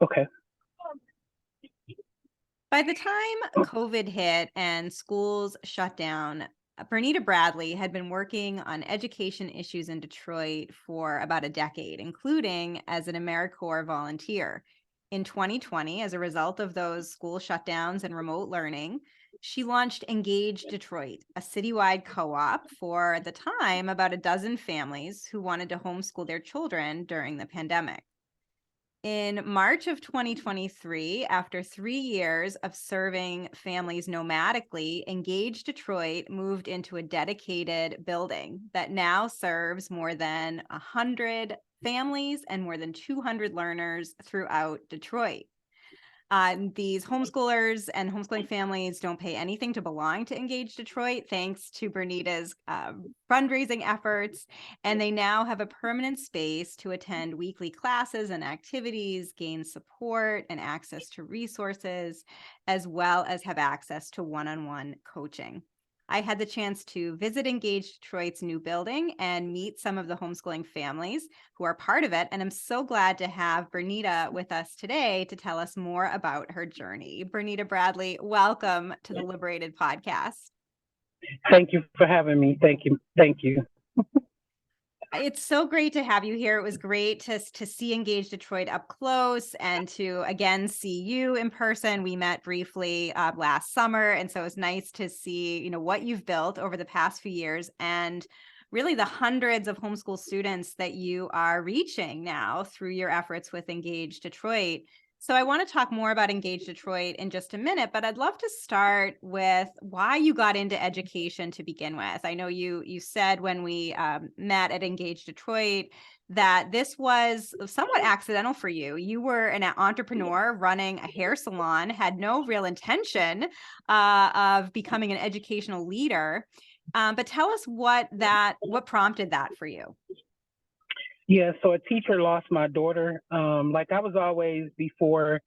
Okay. By the time COVID hit and schools shut down, Bernita Bradley had been working on education issues in Detroit for about a decade, including as an AmeriCorps volunteer. In 2020, as a result of those school shutdowns and remote learning, she launched Engage Detroit, a citywide co op for, at the time, about a dozen families who wanted to homeschool their children during the pandemic. In March of 2023, after 3 years of serving families nomadically, Engage Detroit moved into a dedicated building that now serves more than 100 families and more than 200 learners throughout Detroit. These homeschoolers and homeschooling families don't pay anything to belong to Engage Detroit, thanks to Bernita's fundraising efforts. And they now have a permanent space to attend weekly classes and activities, gain support and access to resources, as well as have access to one-on-one coaching. I had the chance to visit Engage Detroit's new building and meet some of the homeschooling families who are part of it. And I'm so glad to have Bernita with us today to tell us more about her journey. Bernita Bradley, welcome to the Liberated podcast. Thank you for having me. Thank you. Thank you. It's so great to have you here. It was great to see Engage Detroit up close and to again see you in person. We met briefly last summer, and so it was nice to see what you've built over the past few years and really the hundreds of homeschool students that you are reaching now through your efforts with Engage Detroit. So I want to talk more about Engage Detroit in just a minute, but I'd love to start with why you got into education to begin with. I know you said when we met at Engage Detroit that this was somewhat accidental for you. You were an entrepreneur running a hair salon, had no real intention of becoming an educational leader. But tell us what prompted that for you. Yeah, so a teacher lost my daughter. Like I was always before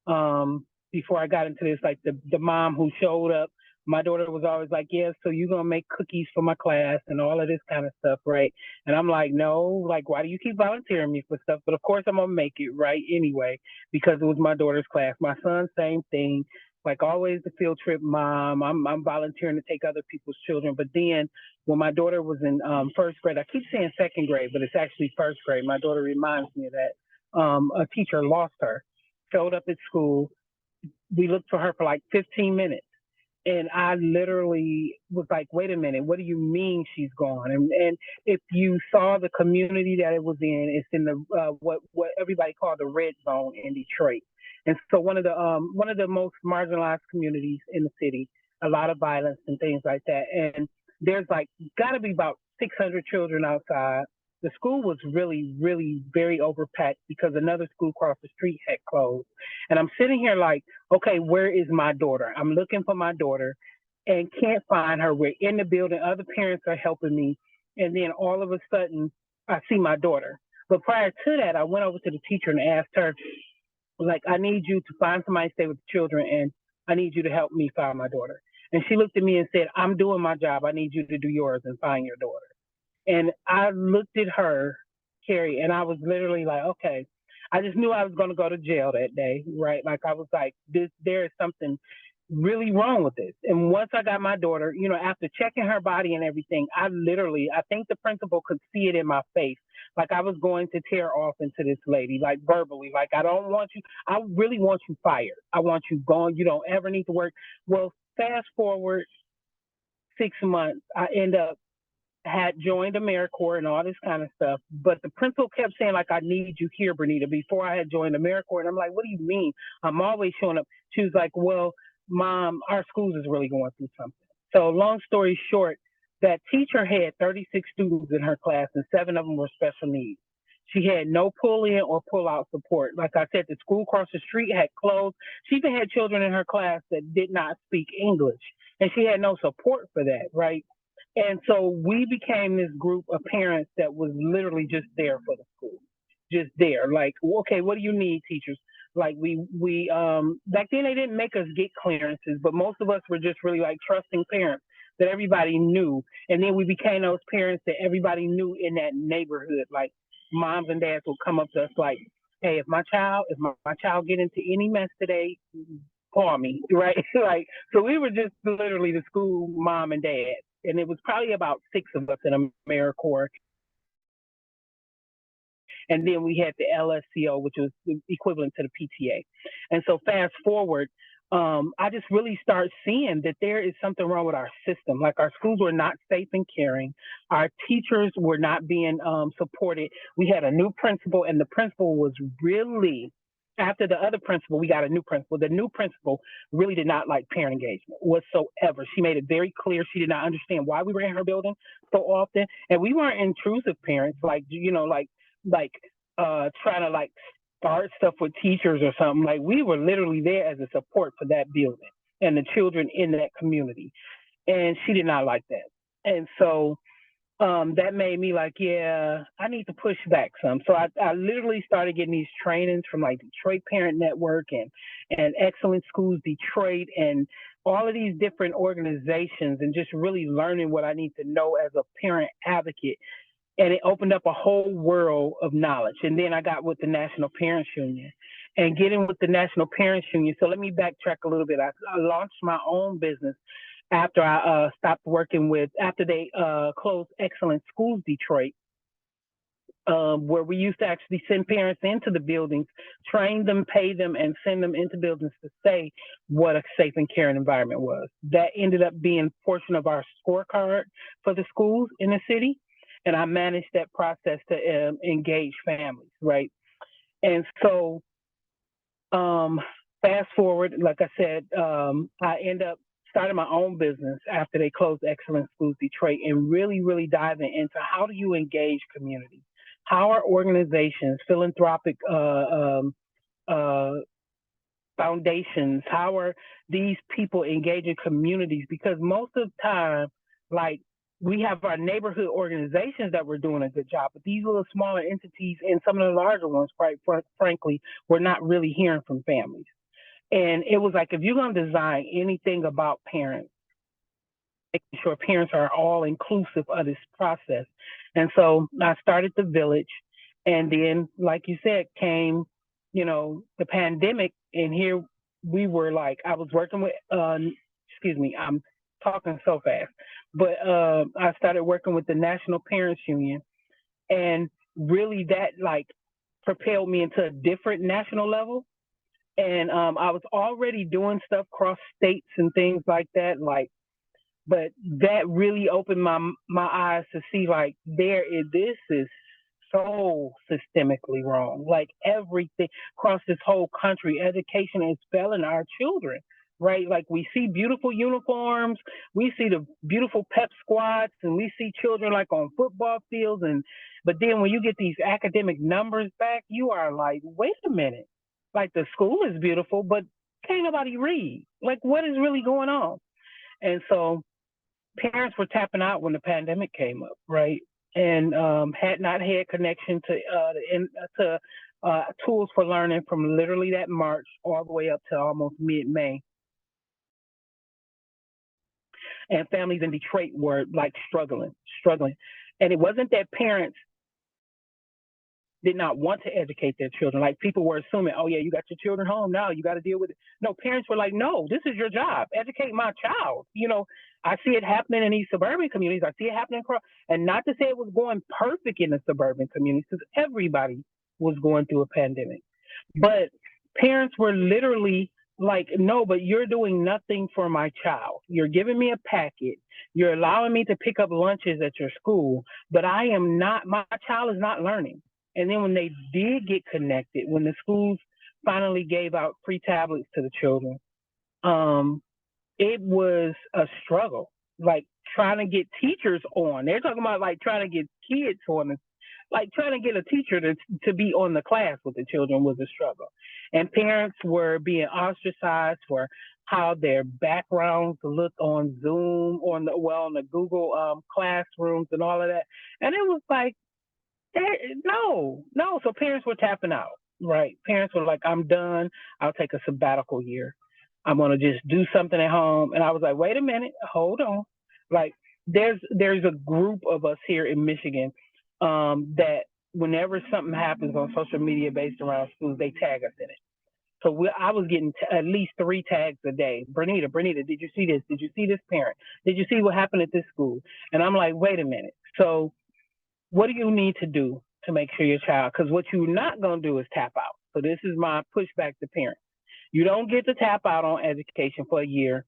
I got into this, like the mom who showed up. My daughter was always like, "Yeah, so you're gonna make cookies for my class and all of this kind of stuff, right?" And I'm like, "No, like why do you keep volunteering me for stuff?" But of course I'm gonna make it right anyway because it was my daughter's class. My son, same thing. Like always the field trip mom. I'm volunteering to take other people's children. But then when my daughter was in first grade, I keep saying second grade, but it's actually first grade. My daughter reminds me of that. A teacher lost her, showed up at school. We looked for her for like 15 minutes. And I literally was like, wait a minute, what do you mean she's gone? And if you saw the community that it was in, it's in the what everybody called the red zone in Detroit. And so one of the most marginalized communities in the city, a lot of violence and things like that. And there's like got to be about 600 children outside. The school was really, really very overpacked because another school across the street had closed. And I'm sitting here like, okay, where is my daughter? I'm looking for my daughter and can't find her. We're in the building. Other parents are helping me. And then all of a sudden, I see my daughter. But prior to that, I went over to the teacher and asked her, like, I need you to find somebody to stay with the children and I need you to help me find my daughter. And she looked at me and said, I'm doing my job. I need you to do yours and find your daughter. And I looked at her, Carrie, and I was literally like, okay. I just knew I was going to go to jail that day, right? Like I was like, there is something really wrong with this. And once I got my daughter, after checking her body and everything, I think the principal could see it in my face. Like I was going to tear off into this lady, like verbally, like I don't want you, I really want you fired. I want you gone. You don't ever need to work. Well, fast forward 6 months, I end up had joined AmeriCorps and all this kind of stuff. But the principal kept saying, like, I need you here, Bernita, before I had joined AmeriCorps. And I'm like, what do you mean? I'm always showing up. She was like, well, Mom, our schools is really going through something. So long story short, that teacher had 36 students in her class and 7 of them were special needs. She had no pull in or pull out support. Like I said, the school across the street had closed. She even had children in her class that did not speak English. And she had no support for that, right? And so we became this group of parents that was literally just there for the school, just there. Like, okay, what do you need, teachers? Like we back then they didn't make us get clearances, but most of us were just really like trusting parents that everybody knew. And then we became those parents that everybody knew in that neighborhood. Like moms and dads would come up to us like, hey, if my child get into any mess today, call me, right? Like, so we were just literally the school mom and dad, and it was probably about six of us in AmeriCorps, and then we had the LSCO, which was the equivalent to the PTA. And so fast forward, I just really start seeing that there is something wrong with our system. Like our schools were not safe and caring. Our teachers were not being supported. We had a new principal, and the principal was really, after the other principal, we got a new principal. The new principal really did not like parent engagement whatsoever. She made it very clear she did not understand why we were in her building so often. And we weren't intrusive parents, like, like trying to like start stuff with teachers or something. Like we were literally there as a support for that building and the children in that community. And she did not like that. And so that made me like, yeah, I need to push back some. So I literally started getting these trainings from like Detroit Parent Network and Excellent Schools Detroit and all of these different organizations and just really learning what I need to know as a parent advocate, and it opened up a whole world of knowledge. And then I got with the National Parents Union and getting with the National Parents Union. So let me backtrack a little bit. I launched my own business after I stopped working after they closed Excellent Schools Detroit, where we used to actually send parents into the buildings, train them, pay them, and send them into buildings to say what a safe and caring environment was. That ended up being a portion of our scorecard for the schools in the city. And I managed that process to engage families, right? And so, fast forward, like I said, I end up starting my own business after they closed Excellent Schools Detroit and really, really diving into how do you engage community? How are organizations, philanthropic uh, foundations, how are these people engaging communities? Because most of the time, like we have our neighborhood organizations that were doing a good job, but these little smaller entities and some of the larger ones, quite frankly, were not really hearing from families. And it was like, if you're going to design anything about parents, making sure parents are all inclusive of this process. And so I started the village. And then, like you said, came, the pandemic. And here we were like, I was working with, excuse me, I'm talking so fast, but I started working with the National Parents Union. And really that like propelled me into a different national level. And I was already doing stuff cross states and things like that, like, but that really opened my eyes to see like this is so systemically wrong. Like everything across this whole country, education is failing our children, right? Like we see beautiful uniforms, we see the beautiful pep squads, and we see children like on football fields, and but then when you get these academic numbers back, you are like, wait a minute, like the school is beautiful, but can't nobody read. Like what is really going on? And so parents were tapping out when the pandemic came up, right? And had not had connection to tools for learning from literally that March all the way up to almost mid-May. And families in Detroit were like struggling. And it wasn't that parents did not want to educate their children. Like people were assuming, oh yeah, you got your children home now, you got to deal with it. No, parents were like, no, this is your job. Educate my child. I see it happening in these suburban communities. I see it happening across, and not to say it was going perfect in the suburban communities, because everybody was going through a pandemic. But parents were literally like, no, but you're doing nothing for my child. You're giving me a packet. You're allowing me to pick up lunches at your school, but my child is not learning. And then when they did get connected, when the schools finally gave out free tablets to the children, it was a struggle. Like trying to get teachers on. They're talking about like trying to get kids on, like trying to get a teacher to be on the class with the children was a struggle. And parents were being ostracized for how their backgrounds looked on Zoom, on the Google classrooms and all of that. And it was like, no. So parents were tapping out, right? Parents were like, I'm done. I'll take a sabbatical year. I'm going to just do something at home. And I was like, wait a minute, hold on. Like there's a group of us here in Michigan that whenever something happens on social media based around schools, they tag us in it. So I was getting at least 3 tags a day. Bernita, did you see this? Did you see this parent? Did you see what happened at this school? And I'm like, wait a minute. So what do you need to do to make sure your child? Because what you're not going to do is tap out. So this is my pushback to parents. You don't get to tap out on education for a year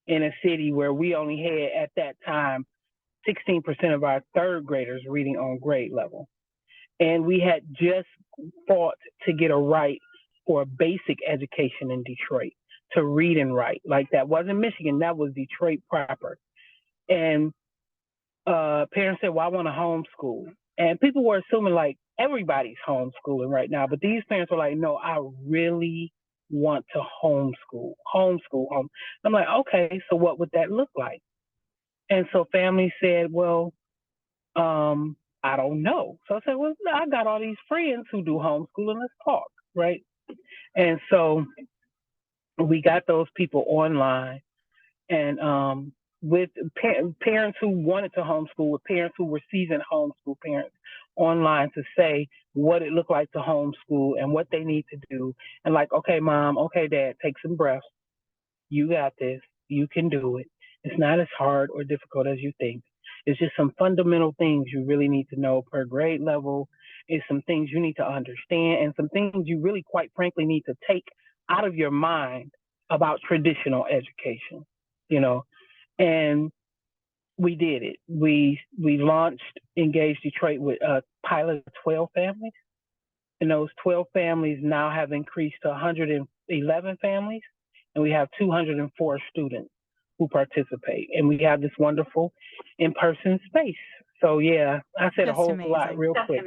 in a city where we only had at that time 16% of our third graders reading on grade level. And we had just fought to get a right for a basic education in Detroit to read and write. Like that wasn't Michigan, that was Detroit proper. And parents said, well, I want to homeschool. And people were assuming like everybody's homeschooling right now. But these parents were like, no, I really want to homeschool home. I'm like, okay, so what would that look like? And so families said, well, I don't know. So I said, well, I got all these friends who do homeschooling. Let's talk, right? And so we got those people online, and with parents who wanted to homeschool, with parents who were seasoned homeschool parents online to say what it looked like to homeschool and what they need to do. And like, okay, mom, okay, dad, take some breaths. You got this. You can do it. It's not as hard or difficult as you think. It's just some fundamental things you really need to know per grade level. It's some things you need to understand and some things you really, quite frankly, need to take out of your mind about traditional education, you know. And we did it. We launched Engage Detroit with a pilot of 12 families. And those 12 families now have increased to 111 families, and we have 204 students who participate. And we have this wonderful in-person space. So yeah, I said a Just whole lot amazing. real quick.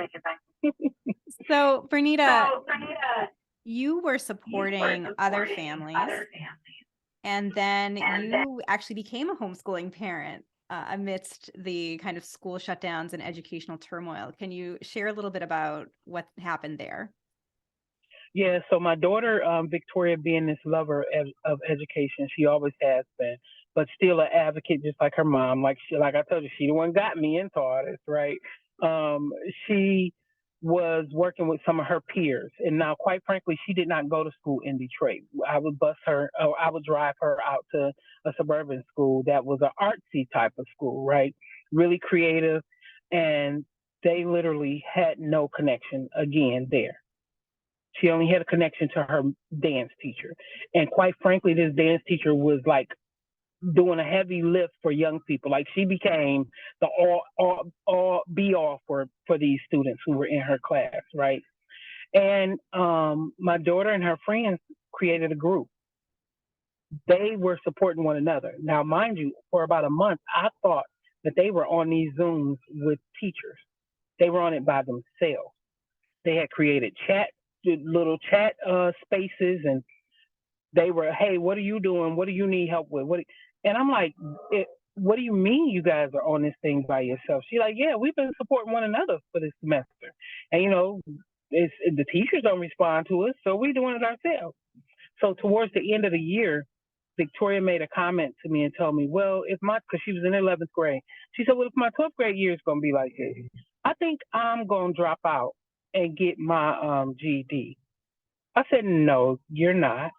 So, Bernita, you were supporting other families, and then you actually became a homeschooling parent amidst the kind of school shutdowns and educational turmoil. Can you share a little bit about what happened there? Yeah, so my daughter, Victoria, being this lover of education, she always has been, but still an advocate, just like her mom. Like I told you, she the one got me into all this, right? Um, she was working with some of her peers, and now, quite frankly, she did not go to school in Detroit. I would bus her, or I would drive her out to a suburban school that was an artsy type of school, right? Really creative, and they literally had no connection again there. She only had a connection to her dance teacher. And quite frankly, this dance teacher was like doing a heavy lift for young people. Like she became the all be all for these students who were in her class, right? And my daughter and her friends created a group. They were supporting one another. Now, mind you, for about a month, I thought that they were on these Zooms with teachers. They were on it by themselves. They had created little chat spaces, and they were, hey, what are you doing? What do you need help with? And I'm like, what do you mean you guys are on this thing by yourself? She's like, yeah, we've been supporting one another for this semester. And, the teachers don't respond to us, so we're doing it ourselves. So towards the end of the year, Victoria made a comment to me and told me, well, because she was in 11th grade, she said, well, if my 12th grade year is going to be like this, I think I'm going to drop out and get my GED. I said, no, you're not.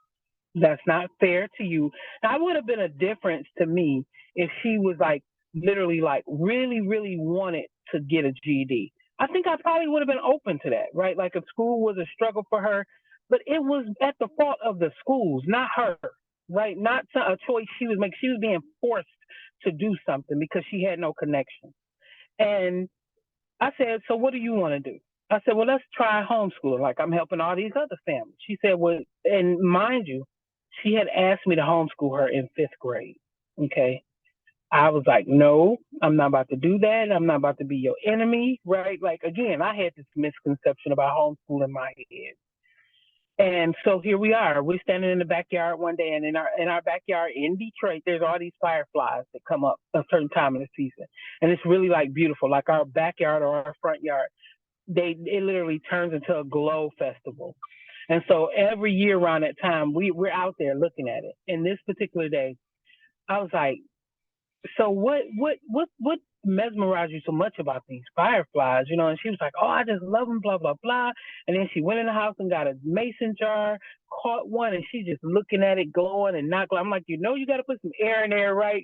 That's not fair to you. Now, it would have been a difference to me if she was like literally like really, really wanted to get a GED. I think I probably would have been open to that, right? Like if school was a struggle for her, but it was at the fault of the schools, not her, right? Not a choice she was making. She was being forced to do something because she had no connection. And I said, so what do you want to do? I said, well, let's try homeschooling. Like I'm helping all these other families. She said, well, and mind you, she had asked me to homeschool her in 5th grade. Okay. I was like, no, I'm not about to do that. I'm not about to be your enemy, right? Like, again, I had this misconception about homeschool in my head. And so here we are. We're standing in the backyard one day, and in our backyard in Detroit, there's all these fireflies that come up a certain time of the season, and it's really like beautiful. Like our backyard or our front yard, it literally turns into a glow festival. And so every year around that time, we're out there looking at it. And this particular day, I was like, So what mesmerized you so much about these fireflies? And she was like, oh, I just love them, blah blah blah. And then she went in the house and got a mason jar, caught one, and she just looking at it glowing and not glowing. I'm like, you got to put some air in there, right?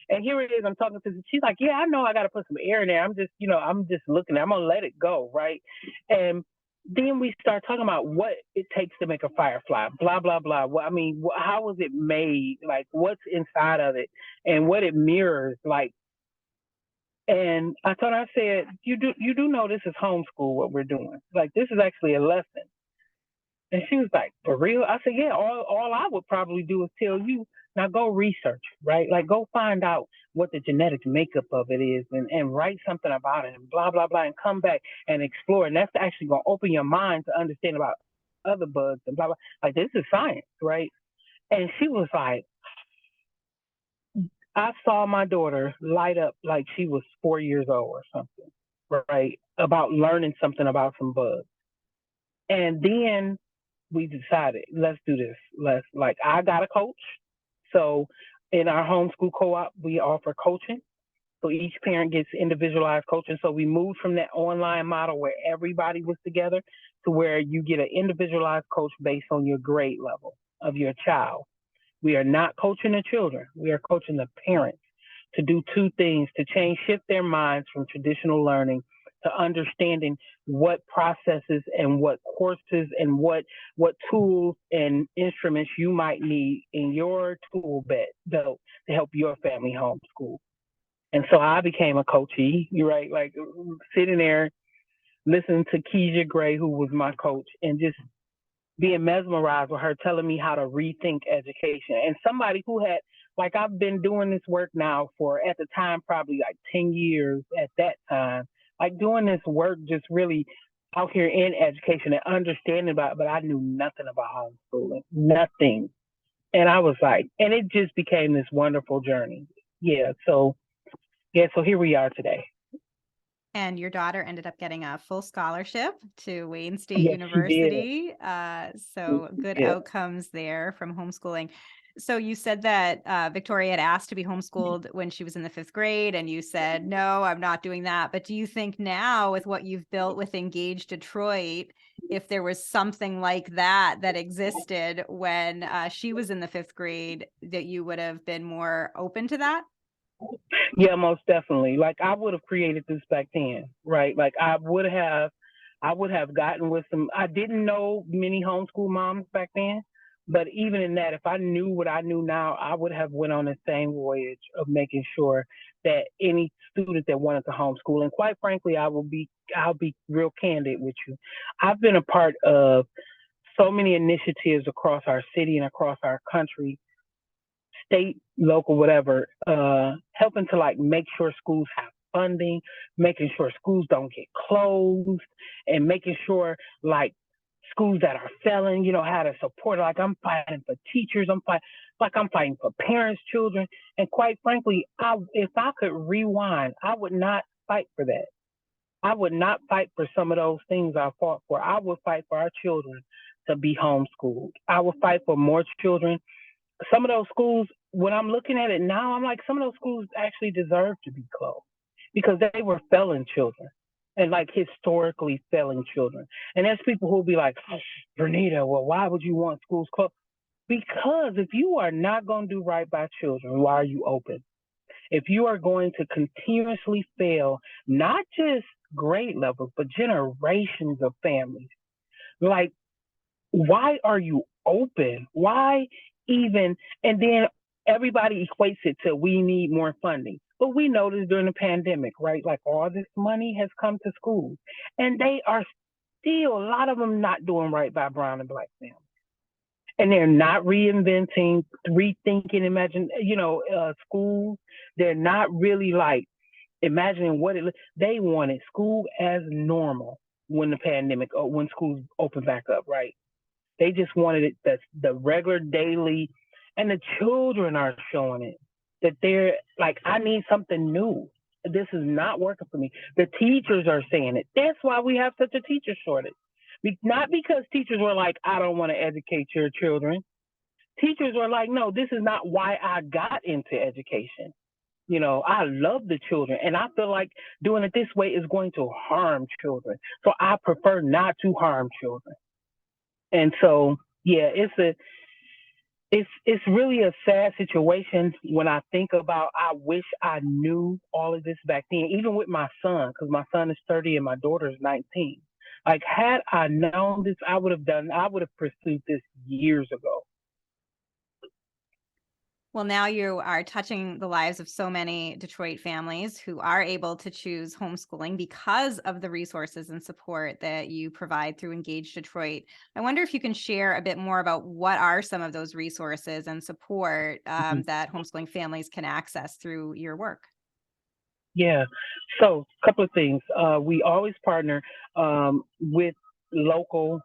And here it is. I'm talking to. She's like, yeah, I know, I got to put some air in there. I'm just looking. I'm gonna let it go, right? And then we start talking about what it takes to make a firefly, blah blah blah. How was it made? Like, what's inside of it, and what it mirrors, like. And I told her, I said, you do know this is homeschool what we're doing. Like, this is actually a lesson. And she was like, for real? I said, yeah, all I would probably do is tell you, now go research, right? Like, go find out what the genetic makeup of it is, and write something about it and blah, blah, blah, and come back and explore. And that's actually going to open your mind to understand about other bugs and blah, blah. Like, this is science, right? And she was like, I saw my daughter light up like she was 4 years old or something, right? About learning something about some bugs. And then we decided, let's do this. I got a coach. So in our homeschool co op, we offer coaching. So each parent gets individualized coaching. So we moved from that online model where everybody was together to where you get an individualized coach based on your grade level of your child. We are not coaching the children. We are coaching the parents to do two things: to shift their minds from traditional learning to understanding what processes and what courses and what tools and instruments you might need in your tool belt to help your family homeschool. And so I became a coachee, you're right, like sitting there listening to Keisha Gray, who was my coach, and just being mesmerized with her telling me how to rethink education. And somebody who had, like, I've been doing this work now for, at the time, probably like 10 years at that time, like doing this work just really out here in education and understanding about it, but I knew nothing about homeschooling, nothing. And I was like, and it just became this wonderful journey. Yeah. So here we are today. And your daughter ended up getting a full scholarship to Wayne State Yes, she did. University. So good Yeah. outcomes there from homeschooling. So you said that Victoria had asked to be homeschooled when she was in the 5th grade, and you said, no, I'm not doing that. But do you think now, with what you've built with Engage Detroit, if there was something like that existed when she was in the 5th grade, that you would have been more open to that? Yeah, most definitely. Like, I would have created this back then, right? Like, I would have gotten with some. I didn't know many homeschool moms back then, but even in that, if I knew what I knew now, I would have went on the same voyage of making sure that any student that wanted to homeschool, and quite frankly, I'll be real candid with you. I've been a part of so many initiatives across our city and across our country, state, local, whatever, helping to like make sure schools have funding, making sure schools don't get closed, and making sure like schools that are failing, how to support. Like, I'm fighting for teachers, I'm fighting for parents, children, and quite frankly, if I could rewind, I would not fight for that. I would not fight for some of those things I fought for. I would fight for our children to be homeschooled. I would fight for more children. Some of those schools, when I'm looking at it now, I'm like, some of those schools actually deserve to be closed because they were failing children, and like historically failing children. And there's people who will be like, Bernita, well, why would you want schools closed? Because if you are not going to do right by children, why are you open? If you are going to continuously fail, not just grade levels, but generations of families, like, why are you open? Why even? And then everybody equates it to we need more funding. But we noticed during the pandemic, right? Like, all this money has come to schools, and they are still, a lot of them, not doing right by brown and black families. And they're not reinventing, rethinking, schools. They're not really like imagining what they wanted school as normal when the pandemic, or when schools opened back up, right? They just wanted it, the regular daily, and the children are showing it, that they're like, I need something new. This is not working for me. The teachers are saying it. That's why we have such a teacher shortage. Not because teachers were like, I don't want to educate your children. Teachers were like, no, this is not why I got into education. I love the children, and I feel like doing it this way is going to harm children. So I prefer not to harm children. And so, yeah, it's really a sad situation when I think about. I wish I knew all of this back then, even with my son, because my son is 30 and my daughter is 19. Like, had I known this, I would have pursued this years ago. Well, now you are touching the lives of so many Detroit families who are able to choose homeschooling because of the resources and support that you provide through Engage Detroit. I wonder if you can share a bit more about what are some of those resources and support Mhm. that homeschooling families can access through your work. Yeah. So, a couple of things. We always partner with local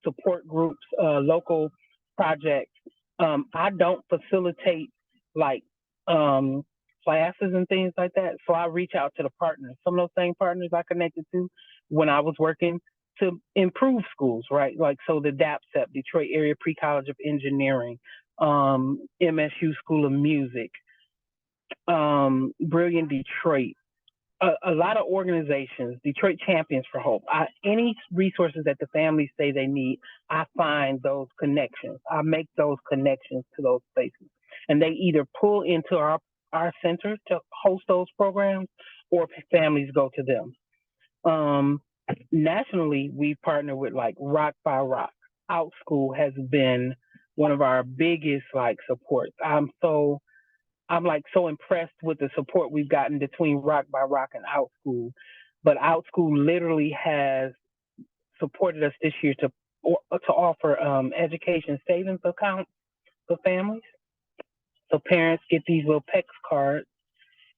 support groups, local projects. I don't facilitate like um, classes and things like that. So I reach out to the partners. Some of those same partners I connected to when I was working to improve schools, right? Like, so the DAPSEP, Detroit Area Pre-College of Engineering, MSU School of Music, Brilliant Detroit, a lot of organizations, Detroit Champions for Hope, any resources that the families say they need, I find those connections. I make those connections to those places. And they either pull into our center to host those programs or families go to them. Um, Nationally, we partner with like Rock by Rock. Outschool has been one of our biggest like supports. I'm like so impressed with the support we've gotten between Rock by Rock and Outschool. But Outschool literally has supported us this year to offer education savings accounts for families. So parents get these little PEX cards,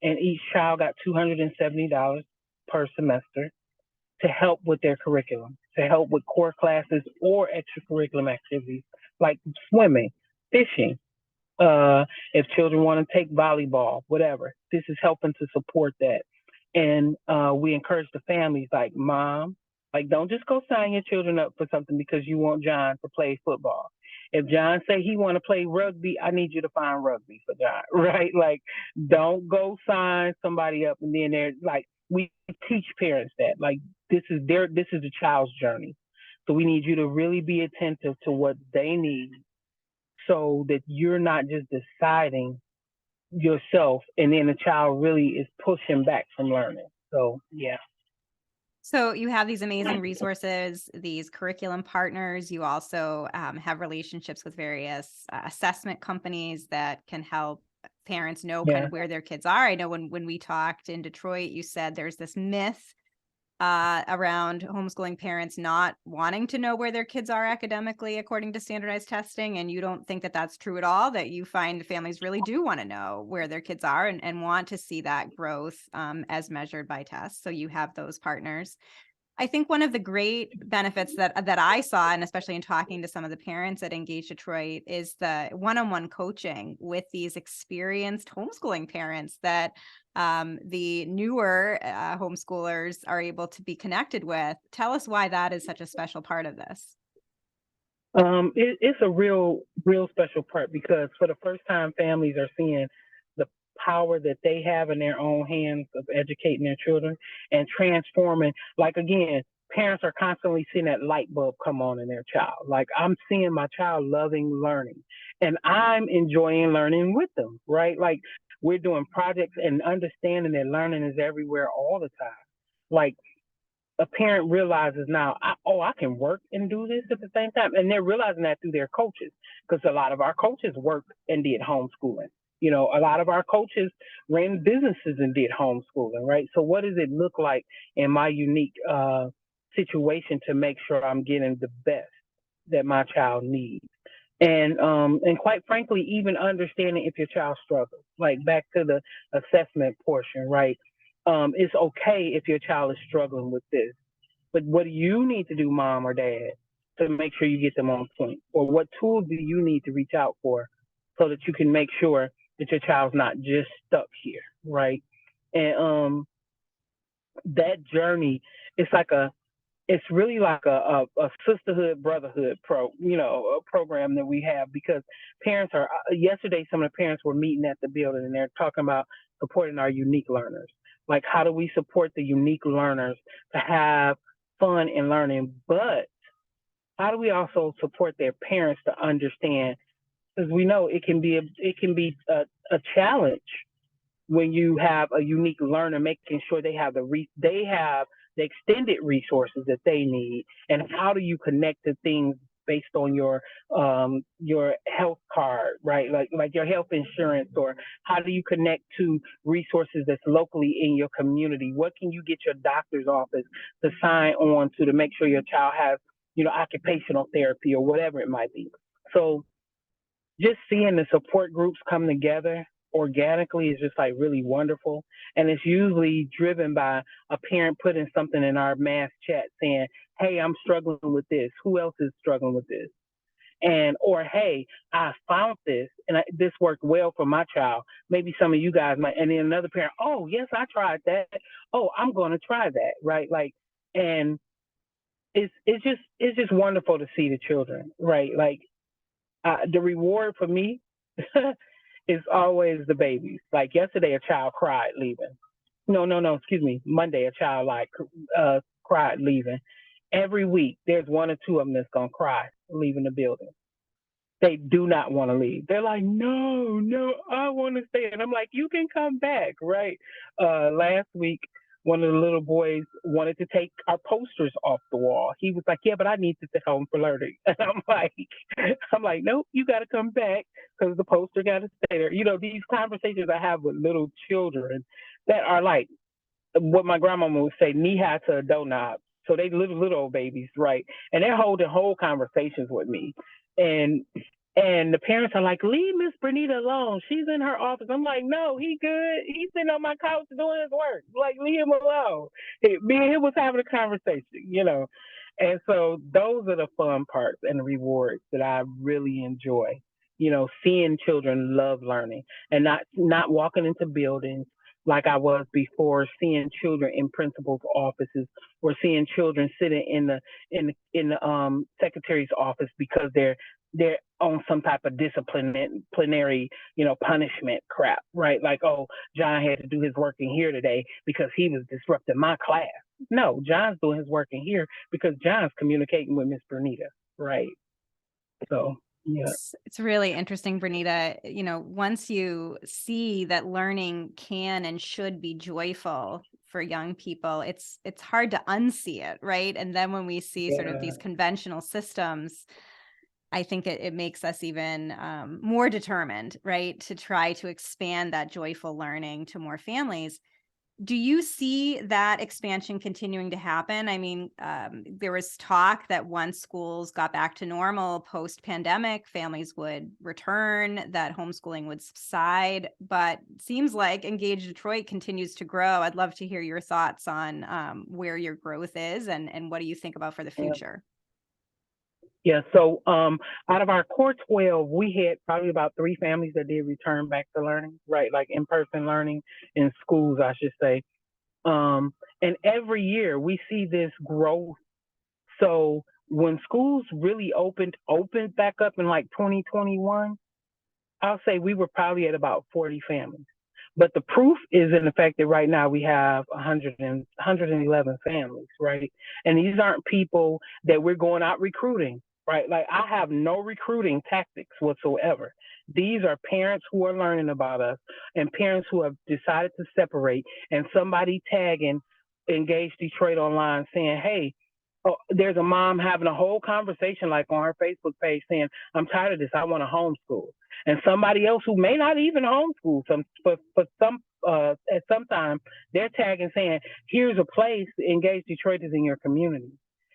and each child got $270 per semester to help with their curriculum, to help with core classes or extracurriculum activities like swimming, fishing, if children want to take volleyball, whatever. This is helping to support that. And we encourage the families like, mom, like, don't just go sign your children up for something because you want John to play football. If John say he want to play rugby, I need you to find rugby for John, right? Like, don't go sign somebody up and then they're like, we teach parents that like this is the child's journey. So we need you to really be attentive to what they need so that you're not just deciding yourself and then the child really is pushing back from learning. So, yeah. So you have these amazing resources, these curriculum partners. You also have relationships with various assessment companies that can help parents know kind Yeah. of where their kids are. I know when we talked in Detroit, you said there's this myth around homeschooling parents not wanting to know where their kids are academically according to standardized testing. And you don't think that that's true at all, that you find families really do want to know where their kids are and want to see that growth as measured by tests. So you have those partners. I think one of the great benefits that I saw, and especially in talking to some of the parents at Engage Detroit, is the one-on-one coaching with these experienced homeschooling parents that the newer homeschoolers are able to be connected with. Tell us why that is such a special part of this. It's a real special part because for the first time, families are seeing the power that they have in their own hands of educating their children and transforming. Like, again, parents are constantly seeing that light bulb come on in their child. Like, I'm seeing my child loving learning and I'm enjoying learning with them, right? Like, we're doing projects and understanding that learning is everywhere all the time. Like, a parent realizes now, I can work and do this at the same time. And they're realizing that through their coaches, because a lot of our coaches worked and did homeschooling. A lot of our coaches ran businesses and did homeschooling, right? So what does it look like in my unique situation to make sure I'm getting the best that my child needs? And quite frankly, even understanding if your child struggles, like back to the assessment portion, right? It's okay if your child is struggling with this, but what do you need to do, mom or dad, to make sure you get them on point? Or what tools do you need to reach out for so that you can make sure that your child's not just stuck here, right? And that journey, it's like it's really like a sisterhood brotherhood program that we have, because parents are yesterday some of the parents were meeting at the building and they're talking about supporting our unique learners, like how do we support the unique learners to have fun in learning, but how do we also support their parents to understand, because we know it can be a challenge when you have a unique learner, making sure they have they have the extended resources that they need, and how do you connect to things based on your health card, right? Like your health insurance, or how do you connect to resources that's locally in your community? What can you get your doctor's office to sign on to make sure your child has occupational therapy or whatever it might be? So just seeing the support groups come together organically is just like really wonderful. And it's usually driven by a parent putting something in our mass chat saying, hey, I'm struggling with this. Who else is struggling with this? And, or, hey, I found this and this worked well for my child. Maybe some of you guys might, and then another parent, oh, yes, I tried that. Oh, I'm going to try that. Right. Like, and it's just wonderful to see the children. Right. Like, the reward for me is always the babies. Like yesterday, a child cried leaving. No, no, no. Excuse me. Monday, a child cried leaving. Every week, there's one or two of them that's gonna cry leaving the building. They do not want to leave. They're like, no, no, I want to stay. And I'm like, you can come back, right? Last week, one of the little boys wanted to take our posters off the wall. He was like, yeah, but I need to sit home for learning. And I'm like, nope, you got to come back because the poster got to stay there. These conversations I have with little children that are like what my grandmama would say, knee high to a doorknob. So they little old babies, right? And they're holding whole conversations with me. And and the parents are like, leave Miss Bernita alone. She's in her office. I'm like, no, he good. He's sitting on my couch doing his work. Like, leave him alone. Me and him was having a conversation. And so those are the fun parts and the rewards that I really enjoy. Seeing children love learning and not walking into buildings like I was before, seeing children in principals' offices or seeing children sitting in the secretary's office because they're on some type of disciplinary, punishment crap, right? Like, oh, John had to do his work in here today because he was disrupting my class. No, John's doing his work in here because John's communicating with Miss Bernita, right? So, yeah. It's really interesting, Bernita. Once you see that learning can and should be joyful for young people, it's hard to unsee it, right? And then when we see sort of these conventional systems, I think it makes us even more determined, right, to try to expand that joyful learning to more families. Do you see that expansion continuing to happen? I mean, there was talk that once schools got back to normal post-pandemic, families would return, that homeschooling would subside, but it seems like Engage Detroit continues to grow. I'd love to hear your thoughts on where your growth is and what do you think about for the future? Yeah, so out of our core 12, we had probably about 3 families that did return back to learning, right? Like in-person learning in schools, I should say. And every year we see this growth. So when schools really opened back up in like 2021, I'll say we were probably at about 40 families. But the proof is in the fact that right now we have 111 families, right? And these aren't people that we're going out recruiting, right? Like I have no recruiting tactics whatsoever. These are parents who are learning about us and parents who have decided to separate, and somebody tagging Engage Detroit online saying, hey, oh, there's a mom having a whole conversation like on her Facebook page saying, I'm tired of this. I want to homeschool. And somebody else who may not even homeschool for some at some time, they're tagging saying, here's a place, Engage Detroit is in your community.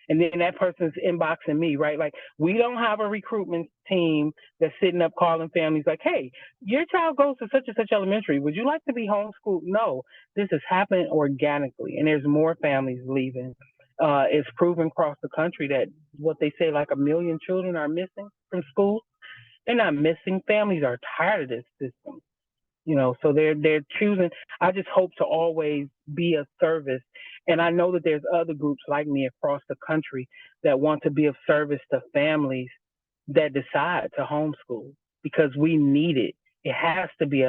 And then that person's inboxing me, right? Like we don't have a recruitment team that's sitting up calling families like, hey, your child goes to such and such elementary. Would you like to be homeschooled? No, this is happening organically. And there's more families leaving. It's proven across the country that what they say, like 1 million children are missing from school. They're not missing. Families are tired of this system, so they're choosing. I just hope to always be a service And I know that there's other groups like me across the country that want to be of service to families that decide to homeschool because we need it. It has to be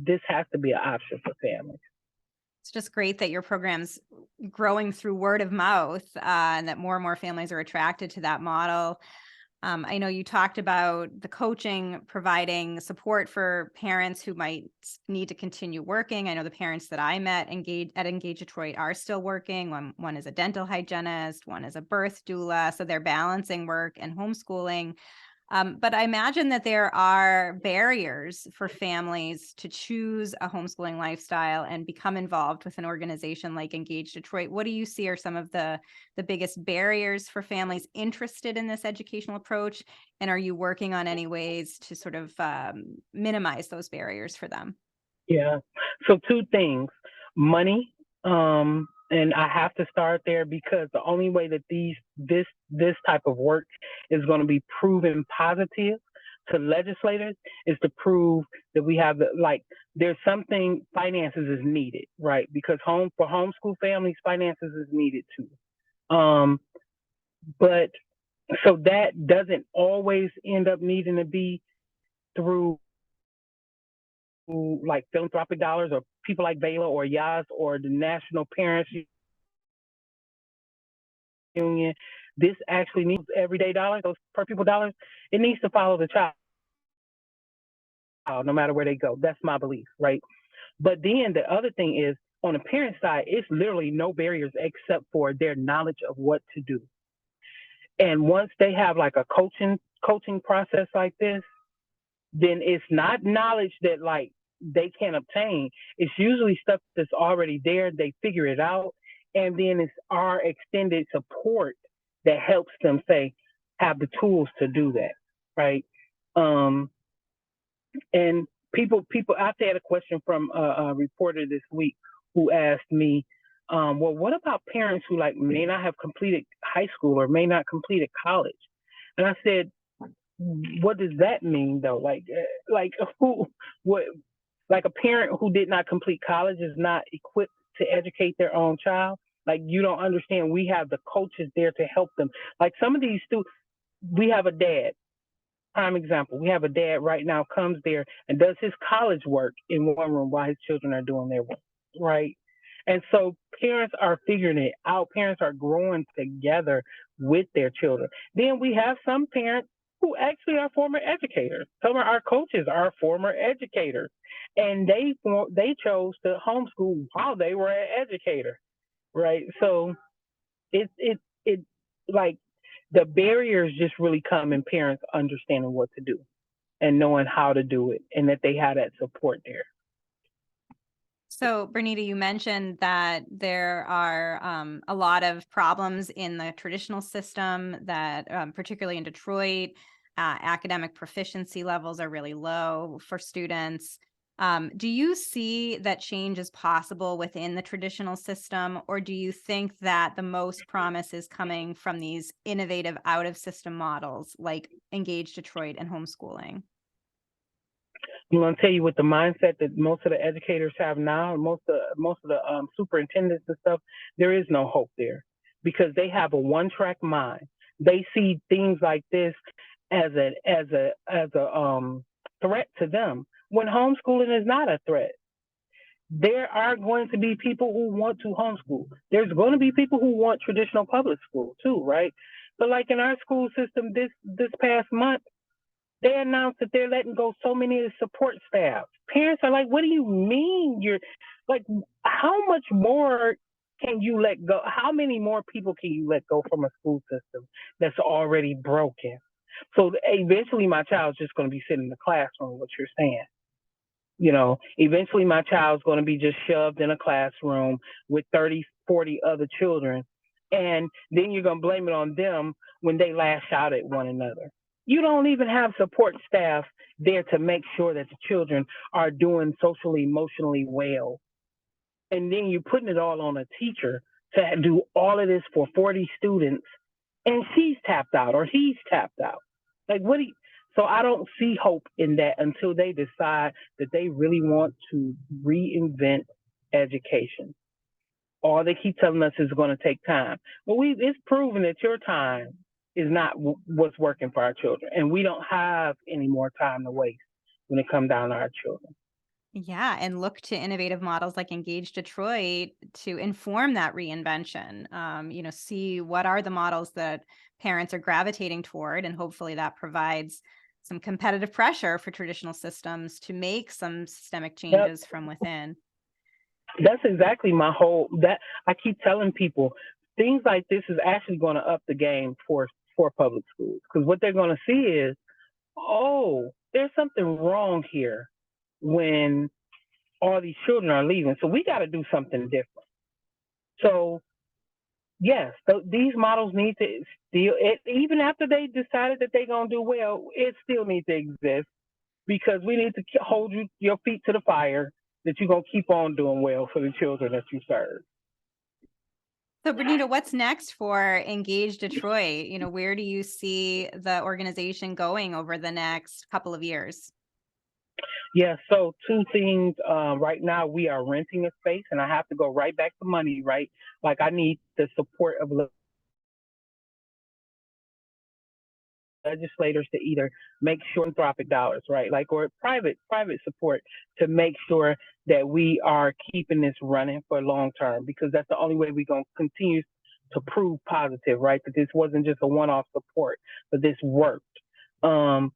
this has to be an option for families. It's just great that your program's growing through word of mouth, and that more and more families are attracted to that model. I know you talked about the coaching providing support for parents who might need to continue working. I know the parents that I met at Engage Detroit are still working. One is a dental hygienist, one is a birth doula. So they're balancing work and homeschooling. But I imagine that there are barriers for families to choose a homeschooling lifestyle and become involved with an organization like Engage Detroit. What do you see are some of the biggest barriers for families interested in this educational approach? And are you working on any ways to sort of minimize those barriers for them? Yeah. So two things: money, and I have to start there because the only way that this type of work is going to be proven positive to legislators is to prove that we have there's something finances is needed, right? Because for homeschool families, finances is needed too. But so that doesn't always end up needing to be through like philanthropic dollars or people like Bela or Yas or the National Parents Union. This actually needs everyday dollars, those per pupil dollars. It needs to follow the child no matter where they go. That's my belief, right? But then the other thing is on the parent side, it's literally no barriers except for their knowledge of what to do. And once they have like a coaching process like this, then it's not knowledge that like they can obtain. It's usually stuff that's already there. They figure it out. And then it's our extended support that helps them have the tools to do that. Right. And people, I had a question from a reporter this week who asked me, well, what about parents who like may not have completed high school or may not completed college? And I said, what does that mean though? Like a parent who did not complete college is not equipped to educate their own child. Like you don't understand. We have the coaches there to help them. Like some of these students, we have a dad. Prime example. We have a dad right now comes there and does his college work in one room while his children are doing their work. Right. And so parents are figuring it out. Parents are growing together with their children. Then we have some parents who actually are former educators. Some of our coaches are former educators, and they chose to homeschool while they were an educator, right? So it like the barriers just really come in parents understanding what to do and knowing how to do it, and that they have that support there. So, Bernita, you mentioned that there are a lot of problems in the traditional system that, particularly in Detroit, academic proficiency levels are really low for students. Do you see that change is possible within the traditional system, or do you think that the most promise is coming from these innovative out-of-system models like Engage Detroit and homeschooling? I'm going to tell you with the mindset that most of the educators have now, and most of the superintendents and stuff, there is no hope there because they have a one-track mind. They see things like this as a threat to them when homeschooling is not a threat. There are going to be people who want to homeschool. There's going to be people who want traditional public school too, right? But like in our school system, this past month, they announced that they're letting go so many of the support staff. Parents are like, what do you mean? You're like, how much more can you let go? How many more people can you let go from a school system that's already broken? So eventually my child's just going to be sitting in the classroom, what you're saying. You know, eventually my child's going to be just shoved in a classroom with 30, 40 other children. And then you're going to blame it on them when they lash out at one another. You don't even have support staff there to make sure that the children are doing socially, emotionally well. And then you're putting it all on a teacher to do all of this for 40 students, and she's tapped out or he's tapped out. Like, so I don't see hope in that until they decide that they really want to reinvent education. All they keep telling us is going to take time. But it's proven that your time is not what's working for our children. And we don't have any more time to waste when it comes down to our children. Yeah, and look to innovative models like Engage Detroit to inform that reinvention. See what are the models that parents are gravitating toward, and hopefully that provides some competitive pressure for traditional systems to make some systemic Yep. changes from within. That's exactly my whole that I keep telling people things like this is actually going to up the game for public schools because what they're going to see is, oh, there's something wrong here when all these children are leaving. So we got to do something different. So yes, these models need to still, even after they decided that they're going to do well, it still needs to exist because we need to hold your feet to the fire that you're going to keep on doing well for the children that you serve. So, Bernita, what's next for Engage Detroit? Where do you see the organization going over the next couple of years? Yeah, so two things. Right now, we are renting a space, and I have to go right back to money, right? Like, I need the support of legislators to either make sure philanthropic dollars, right? Like, or private support to make sure that we are keeping this running for long term, because that's the only way we're going to continue to prove positive, right? That this wasn't just a one off support, but this worked. Um,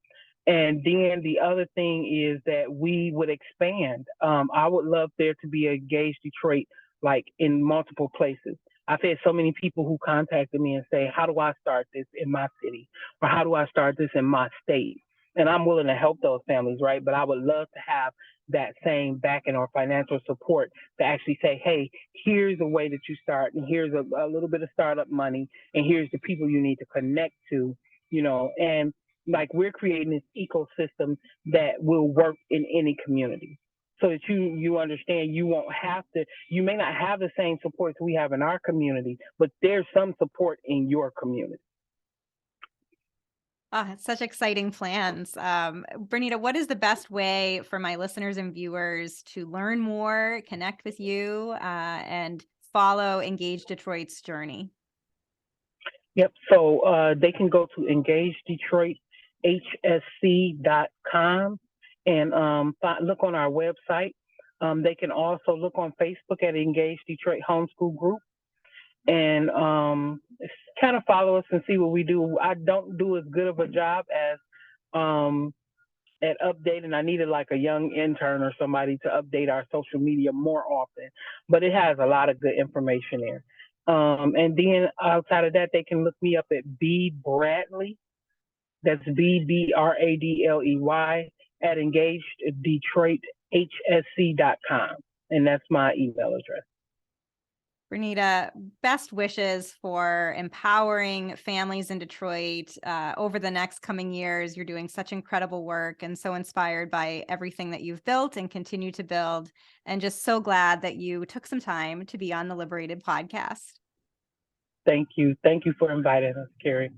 and then the other thing is that we would expand. I would love there to be a Engage Detroit like in multiple places. I've had so many people who contacted me and say, how do I start this in my city? Or how do I start this in my state? And I'm willing to help those families, right? But I would love to have that same backing or financial support to actually say, hey, here's a way that you start, and here's a little bit of startup money, and here's the people you need to connect to, and like we're creating this ecosystem that will work in any community so that you understand you may not have the same supports we have in our community, but there's some support in your community. Such exciting plans. Bernita, what is the best way for my listeners and viewers to learn more, connect with you, and follow Engage Detroit's journey? Yep. So they can go to engagedetroithsc.com and look on our website. They can also look on Facebook at Engage Detroit Homeschool Group and kind of follow us and see what we do. I don't do as good of a job as at updating. I needed like a young intern or somebody to update our social media more often, but it has a lot of good information there. And then outside of that, they can look me up at B Bradley. That's BBRADLEY at EngageDetroitHSC.com. And that's my email address. Bernita, best wishes for empowering families in Detroit over the next coming years. You're doing such incredible work and so inspired by everything that you've built and continue to build. And just so glad that you took some time to be on the Liberated podcast. Thank you. Thank you for inviting us, Carrie.